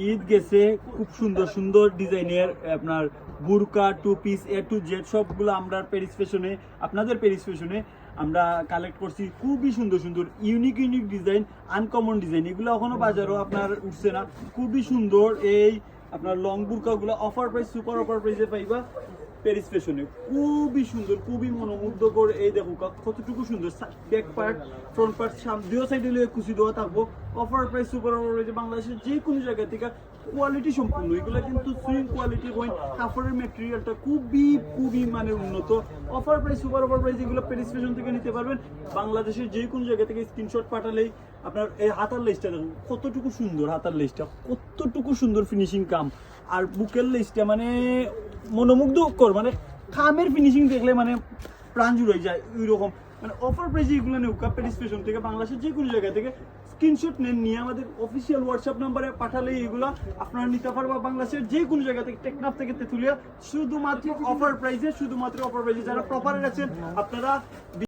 ঈদ গেছে, খুব সুন্দর সুন্দর ডিজাইনের আপনার burqa, two piece, A to Z সবগুলো আমরা প্যারিস ফ্যাশনে, আপনাদের প্যারিস ফ্যাশনে আমরা কালেক্ট করছি। খুবই সুন্দর সুন্দর unique unique design, uncommon design, এগুলো এখনো বাজারও আপনার উঠছে না। খুবই সুন্দর এই আপনার লং বুরকাগুলো অফার প্রাইস, সুপার অফার প্রাইসে পাইবা প্যারিস ফ্যাশনে। খুবই সুন্দর, খুবই মনোমুগ্ধকর। এই দেখো কতটুকু সুন্দর, ব্যাক পার্ট, ফ্রন্ট পার্ট, দুই সাইডে কুচি দেওয়া থাকবো। অফার প্রাইস, সুপার অফার প্রাইসে বাংলাদেশের যে কোনো জায়গা থেকে কোয়ালিটি সম্পূর্ণ। এগুলো কিন্তু সুইং কোয়ালিটি হয়, কাপড়ের ম্যাটেরিয়ালটা খুবই খুবই মানে উন্নত। Offer price, super offer price, এগুলো প্যারিস ফ্যাশন থেকে নিতে পারবেন। বাংলাদেশের যে কোনো জায়গা থেকে স্ক্রিনশট পাঠালেই আপনার এই হাতার লেসটা দেখুন কতটুকু সুন্দর, হাতার লেসটা কতটুকু সুন্দর ফিনিশিং কাম, আর বুকের লেসটা মানে মনোমুগ্ধকর, মানে খামের ফিনিশিং দেখলে মানে প্রাণ জুড়ে যায় ওই রকম। মানে অফার প্রাইসে এগুলো নেউকা প্যারিস ফ্যাশন থেকে বাংলাদেশের যে কোনো জায়গা থেকে স্ক্রিনশট নেন, নিয়ে আমাদের অফিসিয়াল হোয়াটসঅ্যাপ নাম্বারে পাঠালে এগুলো আপনারা নিতে পারবা বাংলাদেশের যে কোনো জায়গা থেকে, টেকনাফ থেকে তেতুলিয়া, শুধুমাত্র অফার প্রাইসে, শুধুমাত্র অফার প্রাইসে। যারা প্রপারে আছেন আপনারা